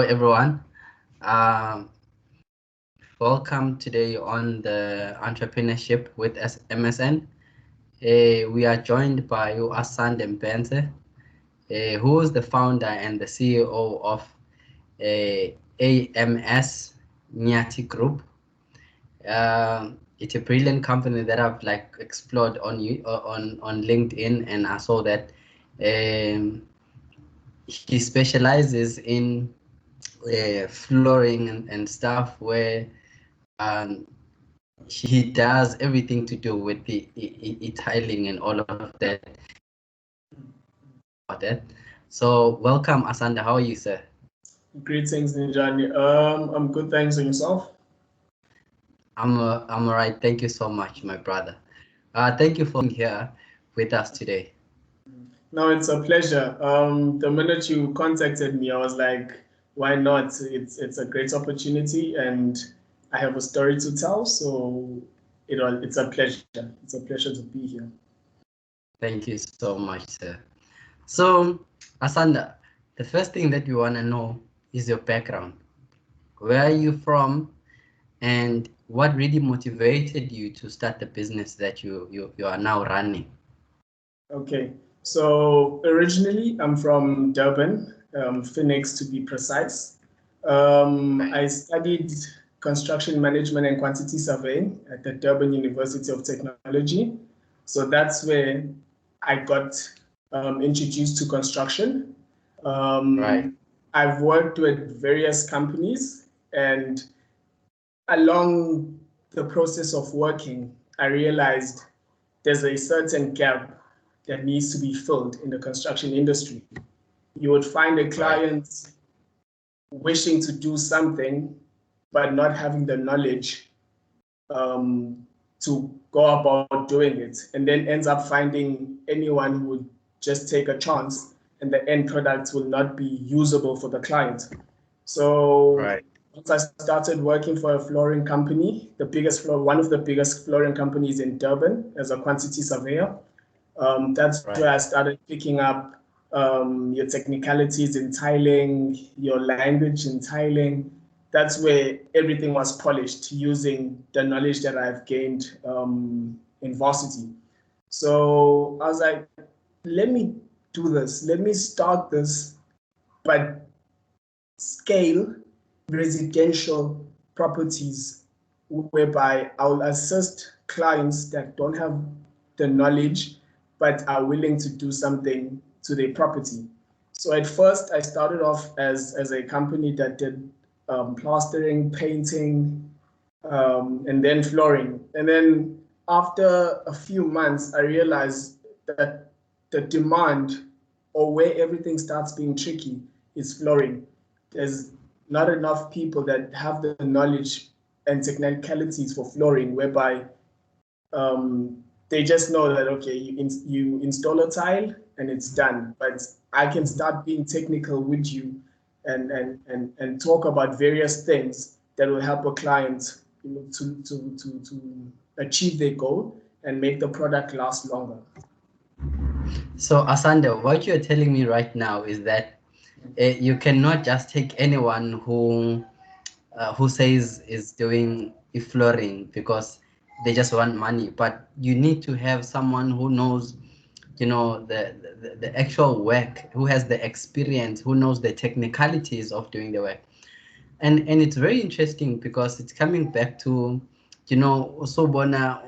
everyone. Um, Welcome today on the Entrepreneurship with MSN. We are joined by Asande Mbense, who is the founder and the CEO of AMS Nyathi Group. It's a brilliant company that I've explored on LinkedIn, and I saw that um, he specializes in flooring and stuff where um, he does everything to do with the tiling and all of that. So welcome, Asanda. How are you, sir? Greetings, Ninjani. I'm good, thanks. And yourself? I'm all right. Thank you so much, my brother. Thank you for being here with us today. No, it's a pleasure. The minute you contacted me, I was like, why not? It's a great opportunity, and I have a story to tell. So it's a pleasure. It's a pleasure to be here. Thank you so much, sir. So, Asanda, the first thing that we want to know is your background. Where are you from, and what really motivated you to start the business that you are now running? Okay, so originally I'm from Durban, Phoenix to be precise. I studied construction management and quantity surveying at the Durban University of Technology. So that's where I got introduced to construction. Right. I've worked with various companies, and along the process of working, I realized there's a certain gap that needs to be filled in the construction industry. You would find a client wishing to do something, but not having the knowledge to go about doing it, and then ends up finding anyone who would just take a chance, and the end product will not be usable for the client. So once I started working for a flooring company, one of the biggest flooring companies in Durban, as a quantity surveyor, that's where I started picking up your technicalities in tiling, your language in tiling. That's where everything was polished using the knowledge that I've gained in varsity. So I was like, let me do this. Let me start this, but scale residential properties whereby I'll assist clients that don't have the knowledge but are willing to do something to their property. So at first, I started off as a company that did plastering, painting, and then flooring. And then after a few months, I realized that the demand, or where everything starts being tricky, is flooring. There's not enough people that have the knowledge and technicalities for flooring, whereby they just know that, okay, you install a tile and it's done. But I can start being technical with you and talk about various things that will help a client to achieve their goal and make the product last longer. So, Asanda, what you're telling me right now is that you cannot just take anyone who says is doing flooring because they just want money, but you need to have someone who knows, the actual work, who has the experience, who knows the technicalities of doing the work. And it's very interesting because it's coming back to, Sobona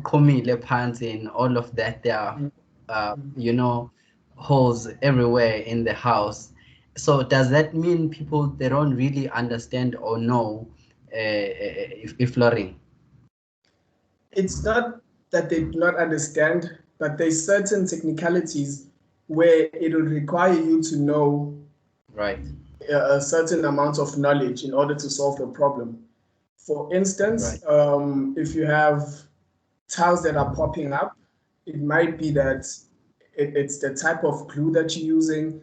Komile Panzi and all of that. There are, holes everywhere in the house. So does that mean people, they don't really understand or know if flooring? It's not that they do not understand, but there's certain technicalities where it will require you to know a certain amount of knowledge in order to solve the problem. For instance, if you have tiles that are popping up, it might be that it's the type of glue that you're using.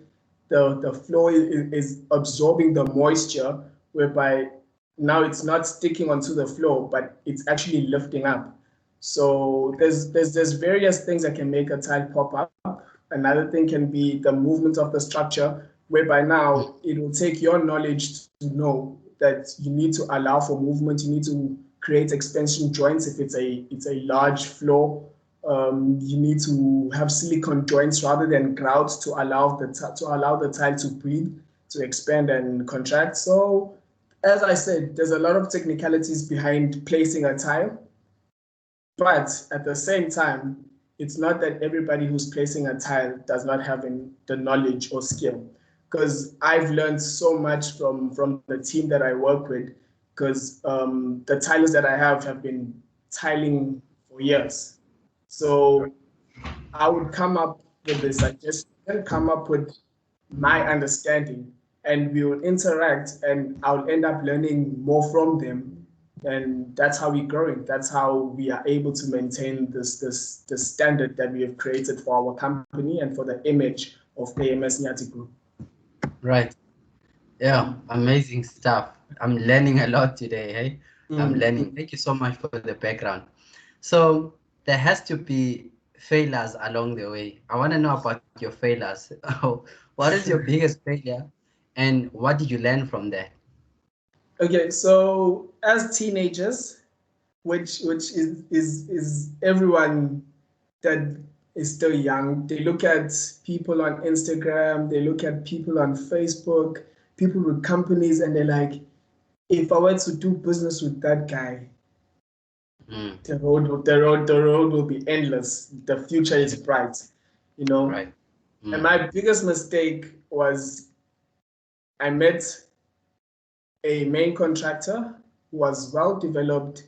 The floor is absorbing the moisture, whereby now it's not sticking onto the floor, but it's actually lifting up. So there's various things that can make a tile pop up. Another thing can be the movement of the structure, whereby now it will take your knowledge to know that you need to allow for movement, you need to create extension joints if it's a large floor. You need to have silicone joints rather than grouts to allow the tile to breathe, to expand and contract. So as I said, there's a lot of technicalities behind placing a tile, but at the same time, it's not that everybody who's placing a tile does not have the knowledge or skill. Because I've learned so much from the team that I work with, because the tilers that I have been tiling for years. So I would come up with a suggestion, come up with my understanding, and we will interact, and I'll end up learning more from them. And that's how we're growing. That's how we are able to maintain this standard that we have created for our company and for the image of AMS Nyathi Group. Right. Yeah, amazing stuff. I'm learning a lot today, hey? I'm learning. Thank you so much for the background. So there has to be failures along the way. I want to know about your failures. What is your biggest failure and what did you learn from that? Okay, so as teenagers, which is everyone that is still young, they look at people on Instagram, they look at people on Facebook, people with companies, and they're like, if I were to do business with that guy, the road will be endless. The future is bright, you know. Right. And my biggest mistake was I met a main contractor who was well developed.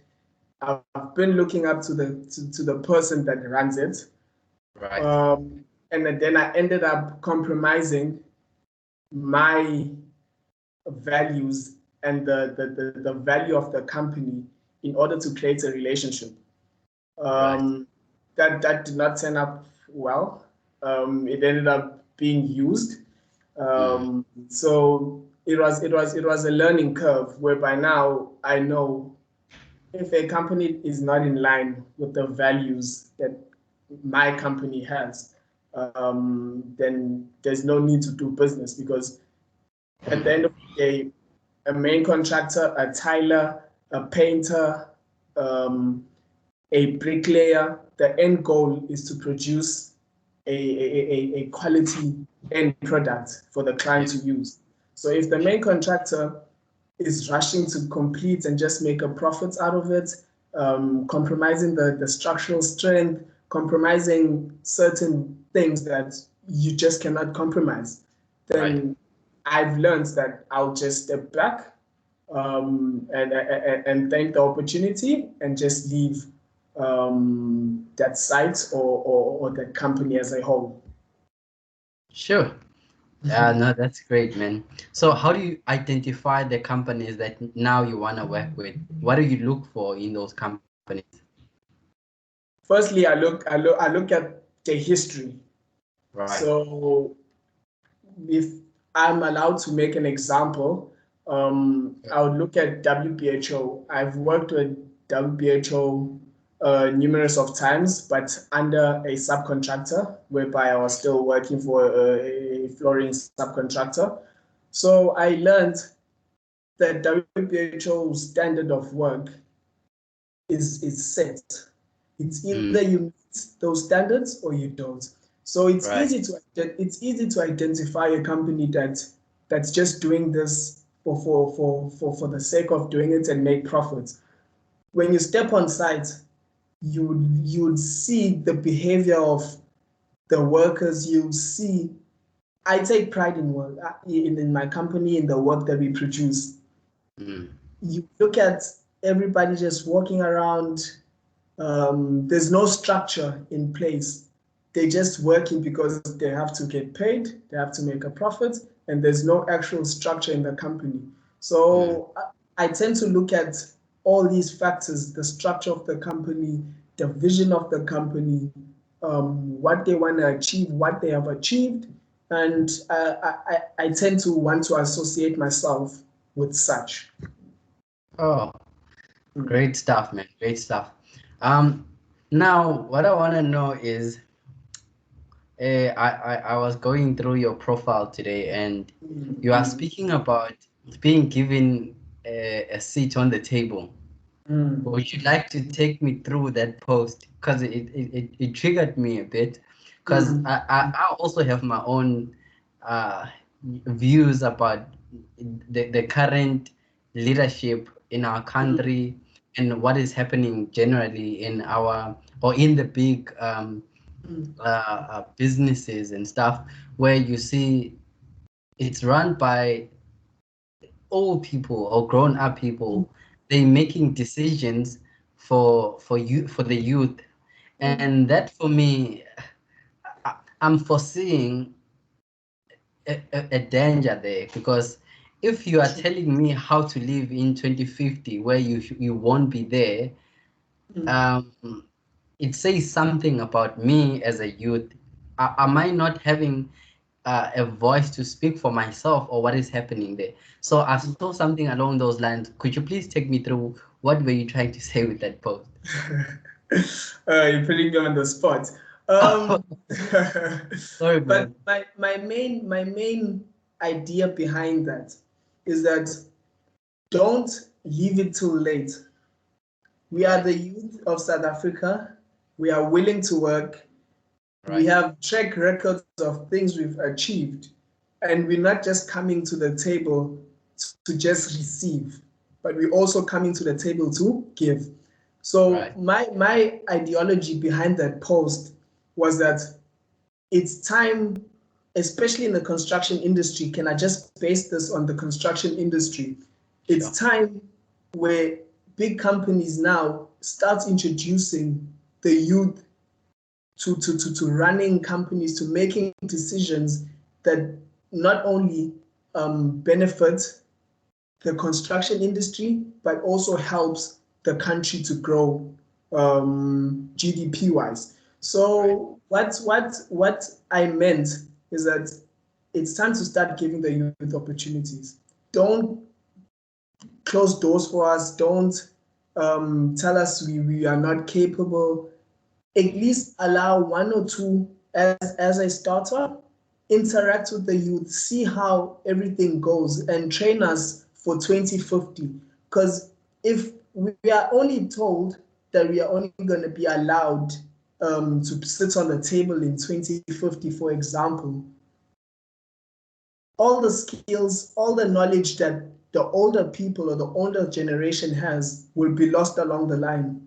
I've been looking up to the person that runs it. Right. And then I ended up compromising my values and the value of the company in order to create a relationship. That did not turn up well. It ended up being used. So it was a learning curve whereby now I know if a company is not in line with the values that my company has, then there's no need to do business, because at the end of the day, a main contractor, a tiler, a painter, a bricklayer, the end goal is to produce a quality end product for the client to use. So if the main contractor is rushing to complete and just make a profit out of it, compromising the structural strength, compromising certain things that you just cannot compromise, then I've learned that I'll just step back and thank the opportunity and just leave that site or that company as a whole. Sure. Yeah, no, that's great, man. So how do you identify the companies that now you want to work with? What do you look for in those companies? Firstly, I look at the history. Right. So if I'm allowed to make an example, I would look at WBHO. I've worked with WBHO numerous of times, but under a subcontractor, whereby I was still working for a flooring subcontractor. So I learned that WBHO's standard of work is set. It's either you meet those standards or you don't. So it's easy to identify a company that's just doing this for the sake of doing it and make profits. When you step on site, you'd see the behavior of the workers. You see, I take pride in work in my company, in the work that we produce. You look at everybody just walking around. There's no structure in place. They're just working because they have to get paid, they have to make a profit, and there's no actual structure in the company. So I tend to look at all these factors: the structure of the company, the vision of the company, what they want to achieve, what they have achieved, and I tend to want to associate myself with such. Oh, great stuff, man. Great stuff. Now, what I want to know is, I was going through your profile today, and you are Mm, speaking about being given a seat on the table. mm, Would you like to take me through that post? Because it triggered me a bit. Because mm, I also have my own uh, views about the current leadership in our mm, country and what is happening generally in our or in the big mm, businesses and stuff, where you see it's run by old people or grown up mm, people. They making decisions for you, for the youth, mm. and that for me, I'm foreseeing a danger there, because if you are telling me how to live in 2050 where you won't be there, Mm. um it says something about me as a youth. Am I not having a voice to speak for myself, or what is happening there? So I saw something along those lines. Could you please take me through what were you trying to say with that post? You're putting me on the spot. Um, Sorry, but man. my main idea behind that is that don't leave it too late. We are Right, the youth of South Africa. We are willing to work. We right, have track records of things we've achieved, and we're not just coming to the table to just receive, but we're also coming to the table to give. So right, my ideology behind that post was that it's time, especially in the construction industry. Can I just base this on the construction industry? sure. It's time where big companies now start introducing the youth to running companies, to making decisions that not only benefit the construction industry, but also helps the country to grow GDP wise. Right, So what I meant is that it's time to start giving the youth opportunities. Don't close doors for us. Don't tell us we are not capable. At least allow one or two as a starter, interact with the youth, see how everything goes, and train us for 2050. Because if we are only told that we are only going to be allowed to sit on the table in 2050, for example, all the skills, all the knowledge that the older people or the older generation has will be lost along the line.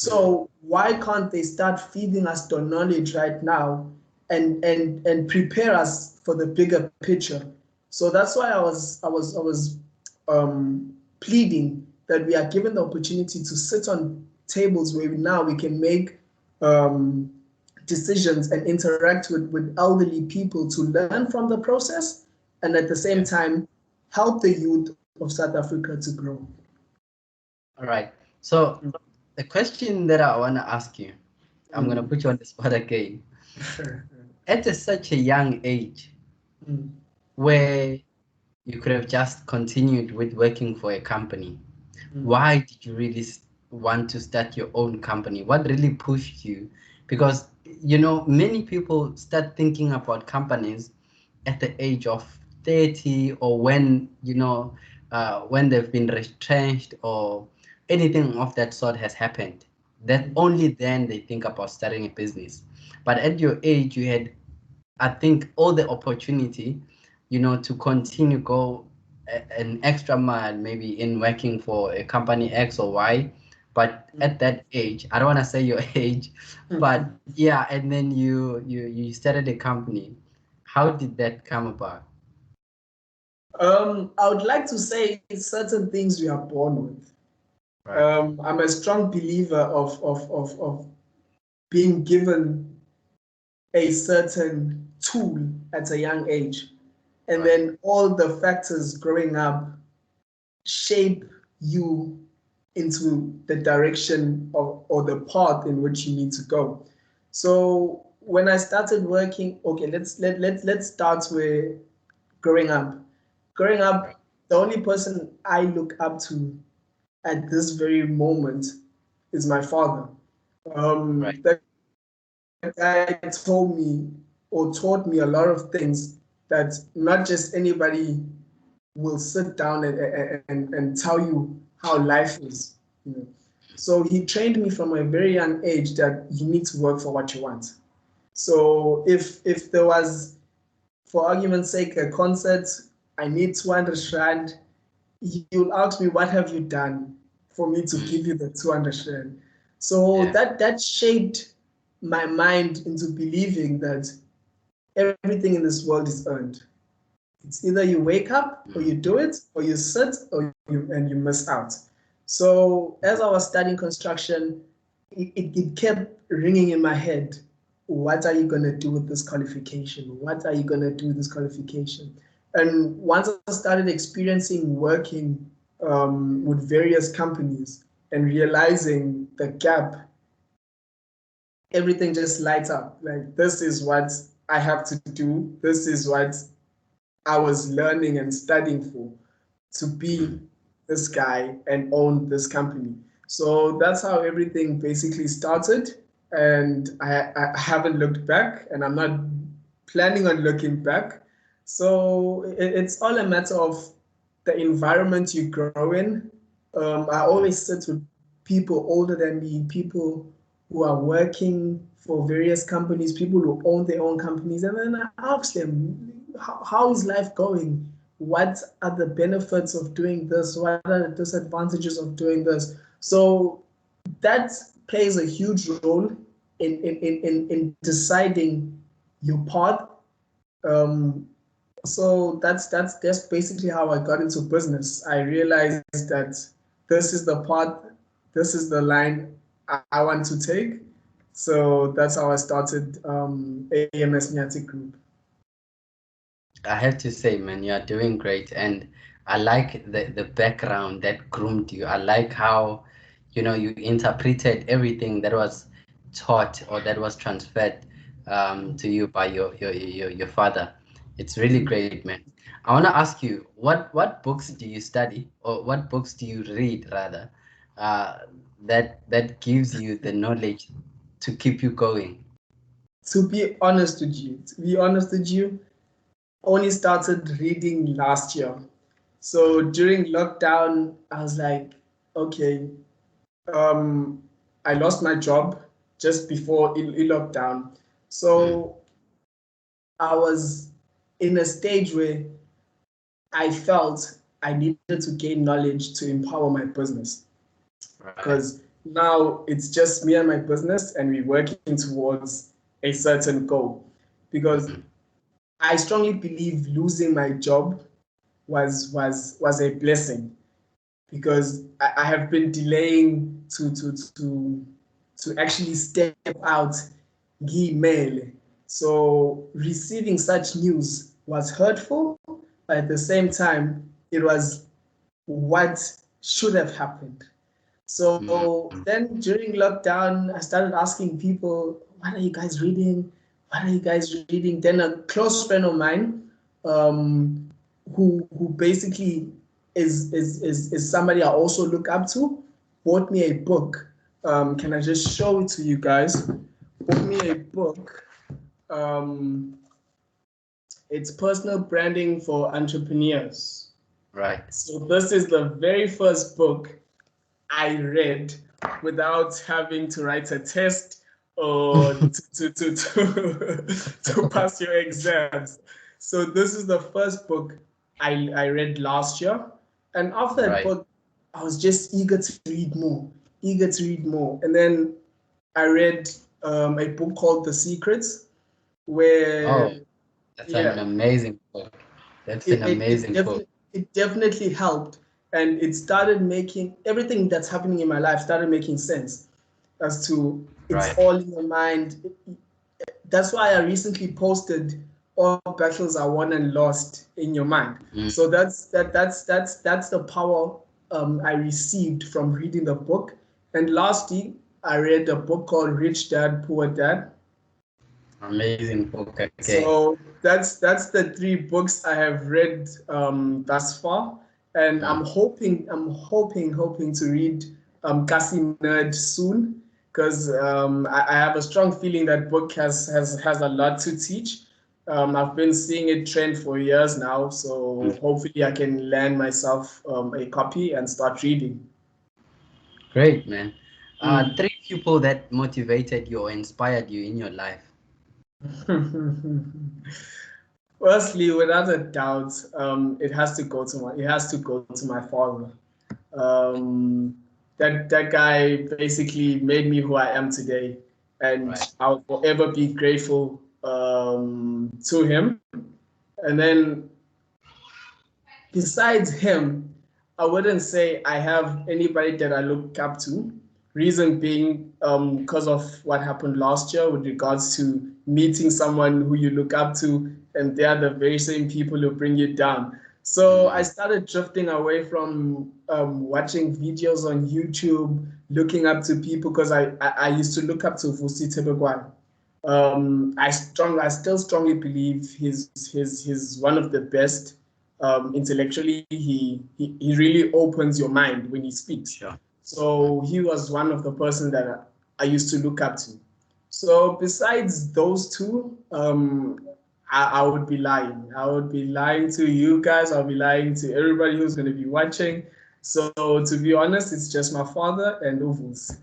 mm, So why can't they start feeding us the knowledge right now and prepare us for the bigger picture? So that's why I was pleading that we are given the opportunity to sit on tables where now we can make um, decisions and interact with elderly people to learn from the process, and at the same yeah. time help the youth of South Africa to grow. All right. So the question that I want to ask you, I'm gonna Mm. put you on the spot again. At such a young age, Mm. where you could have just continued with working for a company, Mm. why did you really want to start your own company? What really pushed you? Because many people start thinking about companies at the age of 30, or when they've been retrenched or anything of that sort has happened. That only then they think about starting a business. But at your age, you had, I think, all the opportunity, to continue go an extra mile, maybe in working for a company X or Y. But at that age, I don't want to say your age, but yeah, and then you started a company. How did that come about? I would like to say certain things we are born with. Right, I'm a strong believer of being given a certain tool at a young age, and right, then all the factors growing up shape you into the direction of, or the path in which you need to go. So when I started working, okay, let's start with growing up. Growing right, up, the only person I look up to at this very moment is my father. right, The guy told me or taught me a lot of things that not just anybody will sit down and tell you how life is. You know? So he trained me from a very young age that you need to work for what you want. So if there was, for argument's sake, a concert, I need 200 rand, you'll ask me, what have you done for me to give you the 200 rand? So that shaped my mind into believing that everything in this world is earned. It's either you wake up or you do it, or you sit and you miss out. So as I was studying construction, it kept ringing in my head. What are you going to do with this qualification? What are you going to do with this qualification? And once I started experiencing working with various companies and realizing the gap, everything just lights up. Like, this is what I have to do. This is what I was learning and studying for, to be this guy and own this company. So that's how everything basically started. And I haven't looked back, and I'm not planning on looking back. So it's all a matter of the environment you grow in. I always sit with people older than me, people who are working for various companies, people who own their own companies, and then I ask them, how is life going? What are the benefits of doing this? What are the disadvantages of doing this? So that plays a huge role in deciding your path. So that's basically how I got into business. I realized that this is the path, this is the line I want to take. So that's how I started AMS Nyathi Group. I have to say, man, you are doing great, and I like the background that groomed you. I like how, you know, you interpreted everything that was taught or that was transferred to you by your father. It's really great, man. I want to ask you, what books do you study, or what books do you read rather, that gives you the knowledge to keep you going? To be honest with you, only started reading last year. So during lockdown, I was like, okay, I lost my job just before lockdown. So I was in a stage where I felt I needed to gain knowledge to empower my business. Because now it's just me and my business, and we're working towards a certain goal. Because I strongly believe losing my job was a blessing, because I have been delaying to actually step out email. So receiving such news was hurtful, but at the same time, it was what should have happened. So then during lockdown, I started asking people, what are you guys reading? What are you guys reading? Then a close friend of mine, who basically is somebody I also look up to, bought me a book. Can I just show it to you guys? Bought me a book. It's Personal Branding for Entrepreneurs. Right. So this is the very first book I read without having to write a test or to pass your exams. So this is the first book I read last year. And after that book, I was just eager to read more, eager to read more. And then I read a book called The Secrets, where that's an amazing book. That's an amazing book. It definitely helped, and it started making everything that's happening in my life started making sense as to it's all in your mind. That's why I recently posted all battles are won and lost in your mind. So that's the power I received from reading the book. And lastly, I read a book called Rich Dad Poor Dad. Amazing book. Okay. So that's the three books I have read thus far, and I'm hoping to read Kasi Nerd soon, because I have a strong feeling that book has a lot to teach. I've been seeing it trend for years now, so hopefully I can land myself a copy and start reading. Great, man. Three people that motivated you or inspired you in your life. Firstly, without a doubt, it has to go to my father. Um, that guy basically made me who I am today, and Right. I'll forever be grateful to him. And then besides him, I wouldn't say I have anybody that I look up to. Reason being, because of what happened last year with regards to meeting someone who you look up to, and they are the very same people who bring you down. So I started drifting away from watching videos on YouTube, looking up to people because I used to look up to Vusi Tebegwan. I still strongly believe he's one of the best. Intellectually, he really opens your mind when he speaks. Sure. So he was one of the person that I used to look up to. So besides those two, I would be lying. I would be lying to you guys. I'll be lying to everybody who's going to be watching. So to be honest, it's just my father and Uvus.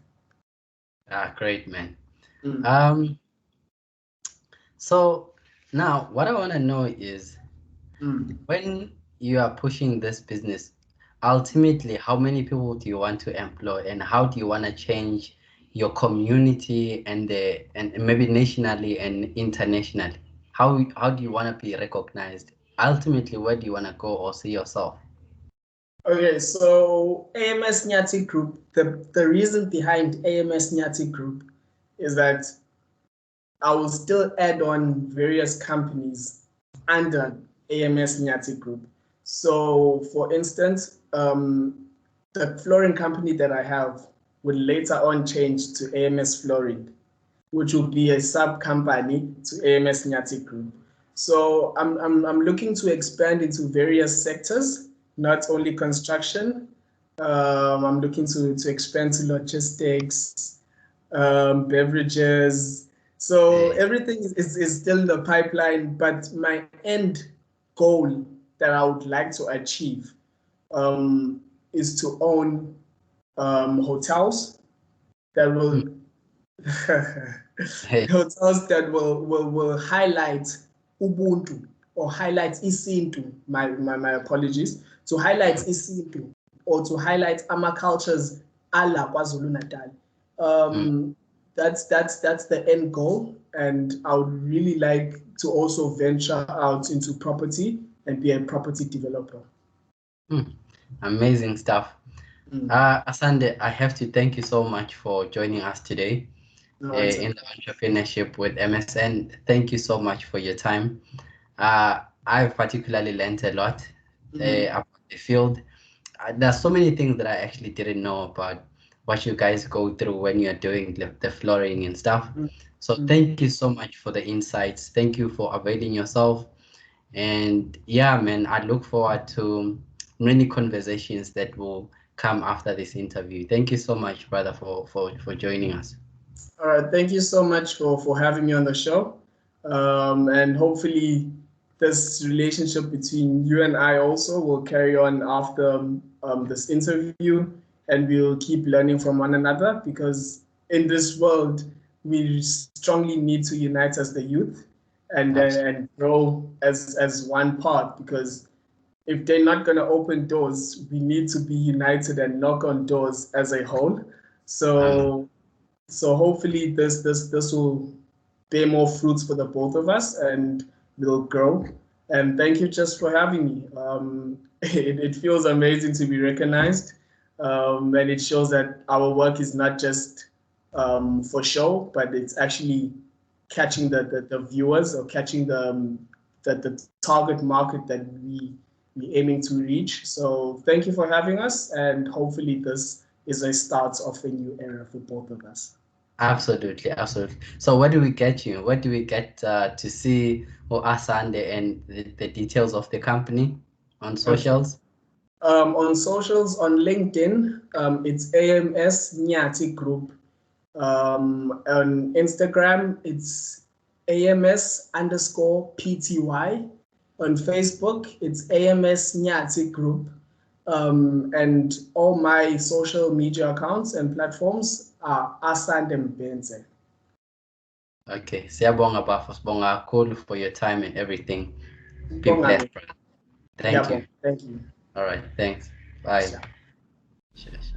Great, man. So now what I want to know is when you are pushing this business, ultimately, how many people do you want to employ, and how do you want to change your community and maybe nationally and internationally? How do you want to be recognized? Ultimately, where do you want to go or see yourself? Okay, so AMS Nyathi Group, the reason behind AMS Nyathi Group is that I will still add on various companies under AMS Nyathi Group. So, for instance, the flooring company that I have will later on change to AMS Flooring, which will be a sub company to AMS Nyathi Group. So, I'm looking to expand into various sectors, not only construction. I'm looking to expand to logistics, beverages. So everything is still in the pipeline, but my end goal that I would like to achieve is to own hotels that will Hey, hotels that will highlight Ubuntu or highlight Isintu. My apologies. To highlight Isintu or to highlight Ama cultures ala KwaZulu Natal. That's the end goal, and I would really like to also venture out into property and be a property developer. amazing stuff. Asande, I have to thank you so much for joining us today No, in the entrepreneurship with MSN. Thank you so much for your time. I've particularly learned a lot about the field. There's so many things that I actually didn't know about what you guys go through when you're doing the flooring and stuff. So thank you so much for the insights. Thank you for availing yourself. And yeah, man, I look forward to many conversations that will come after this interview. Thank you so much, brother, for joining us. All right, thank you so much for having me on the show. And hopefully, this relationship between you and I also will carry on after this interview, and we'll keep learning from one another because in this world, we strongly need to unite as the youth and grow as one part because if they're not going to open doors, we need to be united and knock on doors as a whole. So hopefully this will bear more fruits for the both of us and we'll grow. And thank you just for having me. It feels amazing to be recognized, and it shows that our work is not just for show, but it's actually catching the viewers or catching the target market that we aiming to reach. So thank you for having us, and hopefully this is a start of a new era for both of us. Absolutely, absolutely. So where do we get you? Where do we get to see Asande and the details of the company on Okay. socials? On socials, on LinkedIn, it's AMS Nyathi Group. On Instagram, it's AMS_PTY. On Facebook, it's AMS Nyathi Group. And all my social media accounts and platforms are Asande Mbense. Okay, siyabonga bafo, sibonga kakhulu for your time and everything. Be blessed, brother. Thank you. Thank you. All right, thanks. Bye. Sure. Cheers.